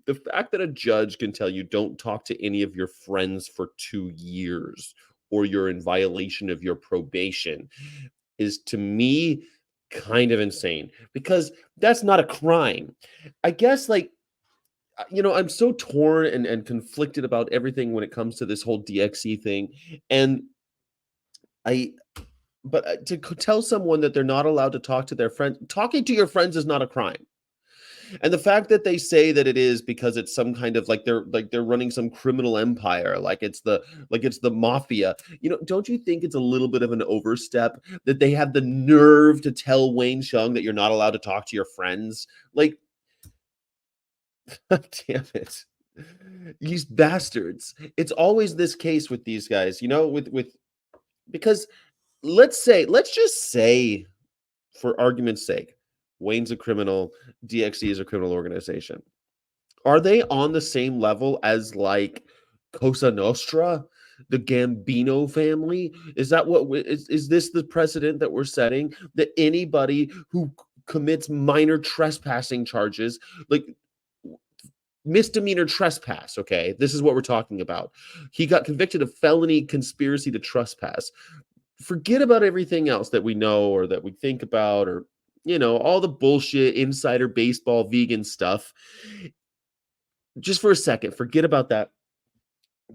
The fact that a judge can tell you don't talk to any of your friends for 2 years or you're in violation of your probation is to me kind of insane because that's not a crime. I guess like I'm so torn and conflicted about everything when it comes to this whole DXC thing. And I but to tell someone that they're not allowed to talk to their friends, talking to your friends is not a crime. And the fact that they say that it is because it's some kind of like they're running some criminal empire, like it's the mafia. Don't you think it's a little bit of an overstep that they have the nerve to tell Wayne Chung that you're not allowed to talk to your friends? Like, damn it. These bastards. It's always this case with these guys, with because let's just say for argument's sake, Wayne's a criminal, DXC is a criminal organization. Are they on the same level as like Cosa Nostra, the Gambino family? Is that is this the precedent that we're setting that anybody who commits minor trespassing charges, like misdemeanor trespass, okay? This is what we're talking about. He got convicted of felony conspiracy to trespass. Forget about everything else that we know or that we think about or all the bullshit insider baseball vegan stuff. Just for a second, forget about that.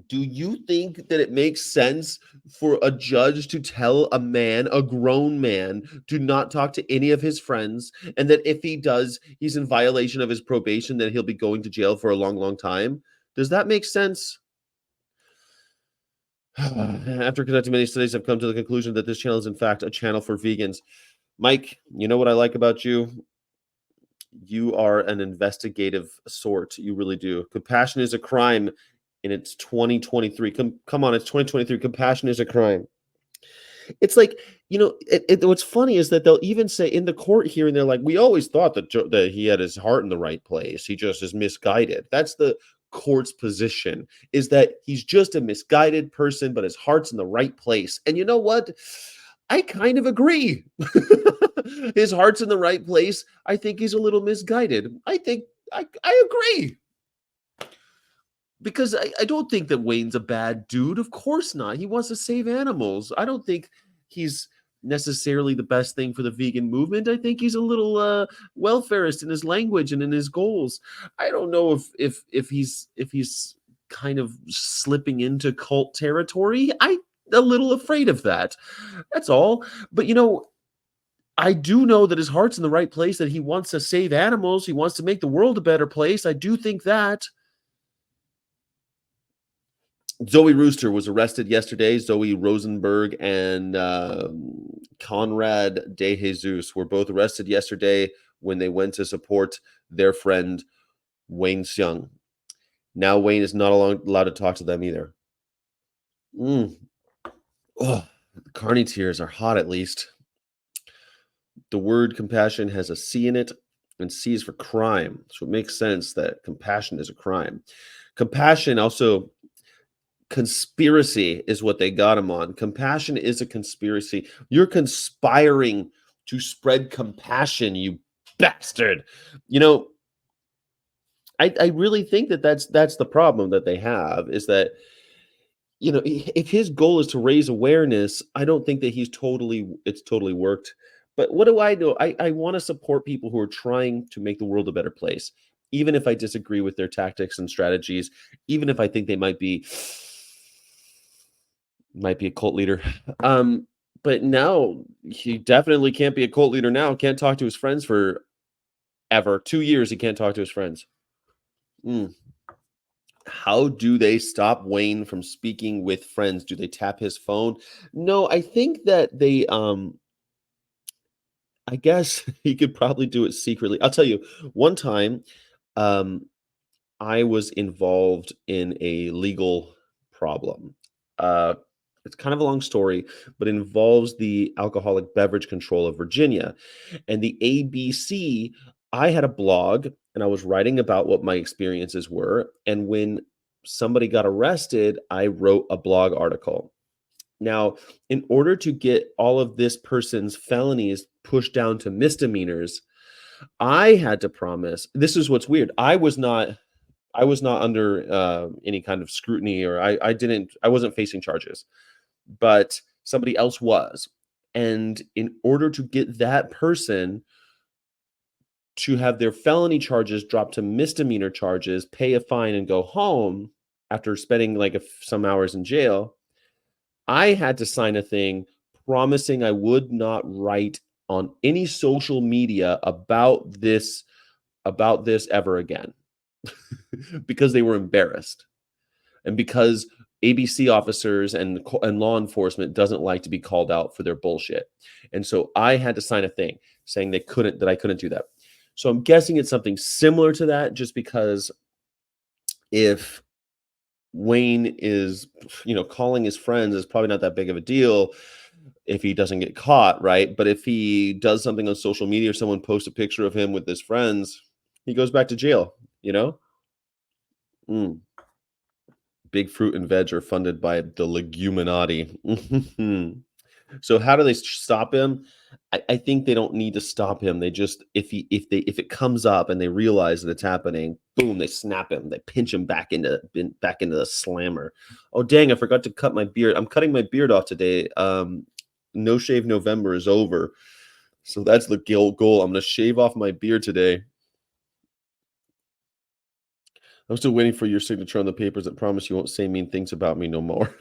Do you think that it makes sense for a judge to tell a grown man, do not talk to any of his friends, and that if he does, he's in violation of his probation, that he'll be going to jail for a long, long time? Does that make sense? After conducting many studies, I've come to the conclusion that this channel is, in fact, a channel for vegans. Mike, you know what I like about you? You are an investigative sort. You really do. Compassion is a crime, and it's 2023. Come on, it's 2023. Compassion is a crime. It's like, what's funny is that they'll even say in the court here, and they're like, we always thought that he had his heart in the right place. He just is misguided. That's the court's position, is that he's just a misguided person, but his heart's in the right place. And you know what? I kind of agree. His heart's in the right place. I think he's a little misguided. I agree. Because I don't think that Wayne's a bad dude. Of course not. He wants to save animals. I don't think he's necessarily the best thing for the vegan movement. I think he's a little welfarist in his language and in his goals. I don't know if he's kind of slipping into cult territory. I'm a little afraid of that. That's all. But I do know that his heart's in the right place, that he wants to save animals. He wants to make the world a better place. I do think that. Zoe Rooster was arrested yesterday. Zoe Rosenberg and Conrad De Jesus were both arrested yesterday when they went to support their friend Wayne Hsiung. Now Wayne is not allowed to talk to them either. Oh, the Carney tears are hot, at least. The word compassion has a C in it, and C is for crime. So it makes sense that compassion is a crime. Compassion also, conspiracy is what they got him on. Compassion is a conspiracy. You're conspiring to spread compassion, you bastard. I really think that that's the problem that they have, is that if his goal is to raise awareness, I don't think that it's totally worked. But what do I know? I want to support people who are trying to make the world a better place, even if I disagree with their tactics and strategies, even if I think they might be a cult leader. But now he definitely can't be a cult leader now. Can't talk to his friends for ever. 2 years he can't talk to his friends. How do they stop Wayne from speaking with friends? Do they tap his phone? No, I think that they I guess he could probably do it secretly. I'll tell you, one time um I was involved in a legal problem. Uh it's kind of a long story, but it involves the Alcoholic Beverage Control of Virginia. And the ABC, I had a blog and I was writing about what my experiences were. And when somebody got arrested, I wrote a blog article. Now, in order to get all of this person's felonies pushed down to misdemeanors, I had to promise this is what's weird. I was not under, any kind of scrutiny, or I wasn't facing charges, but somebody else was. And in order to get that person to have their felony charges dropped to misdemeanor charges, pay a fine, and go home after spending, like, some hours in jail, I had to sign a thing promising I would not write on any social media about this ever again because they were embarrassed, and because ABC officers and law enforcement doesn't like to be called out for their bullshit. And so I had to sign a thing saying I couldn't do that. So I'm guessing it's something similar to that, just because if Wayne is, calling his friends is probably not that big of a deal if he doesn't get caught, right? But if he does something on social media, or someone posts a picture of him with his friends, he goes back to jail, you know? Mm. Big fruit and veg are funded by the Leguminati. Mhm. So how do they stop him? I think they don't need to stop him. They just if it comes up and they realize that it's happening, boom, they snap him. They pinch him back into the slammer. Oh dang, I forgot to cut my beard. I'm cutting my beard off today. No shave November is over. So that's the goal. I'm gonna shave off my beard today. I'm still waiting for your signature on the papers that promise you won't say mean things about me no more.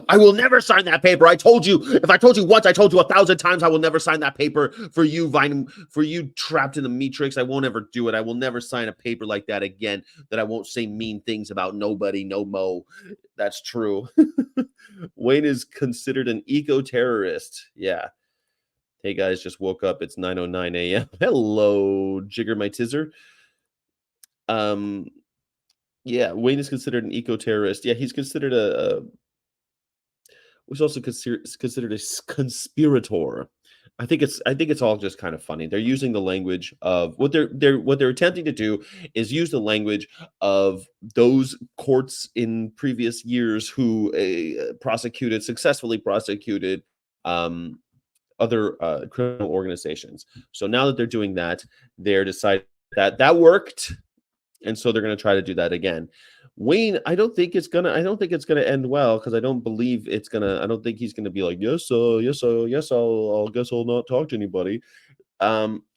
I will never sign that paper. I told you. If I told you once, I told you 1,000 times. I will never sign that paper for you, Vine, for you trapped in the matrix. I won't ever do it. I will never sign a paper like that again. That I won't say mean things about nobody, no mo. That's true. Wayne is considered an eco-terrorist. Yeah. Hey guys, just woke up. It's 9:09 a.m. Hello, Jigger my tizzer. Um, yeah, Wayne is considered an eco-terrorist. Yeah, he's considered was also considered a conspirator. I think it's all just kind of funny. They're using the language of what they're attempting to do is use the language of those courts in previous years who successfully prosecuted um, other criminal organizations. So now that they're doing that, they're deciding that that worked, and so they're going to try to do that again. Wayne, I don't think it's gonna end well, because I don't think he's gonna be like, yes, yes, yes, I'll guess I'll not talk to anybody.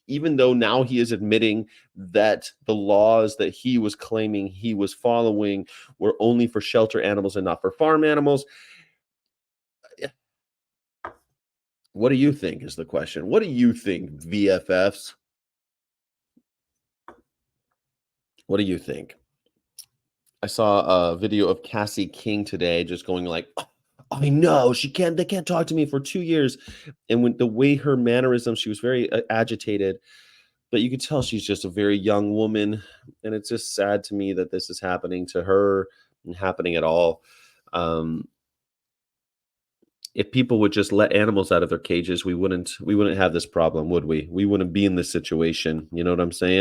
Even though now he is admitting that the laws that he was claiming he was following were only for shelter animals and not for farm animals. What do you think is the question? What do you think, VFFs? What do you think? I saw a video of Cassie King today just going like, "Oh, I know they can't talk to me for 2 years." And when the way her mannerisms, she was very agitated, but you could tell she's just a very young woman, and it's just sad to me that this is happening to her and happening at all. Um, if people would just let animals out of their cages, we wouldn't have this problem, would we? We wouldn't be in this situation. You know what I'm saying?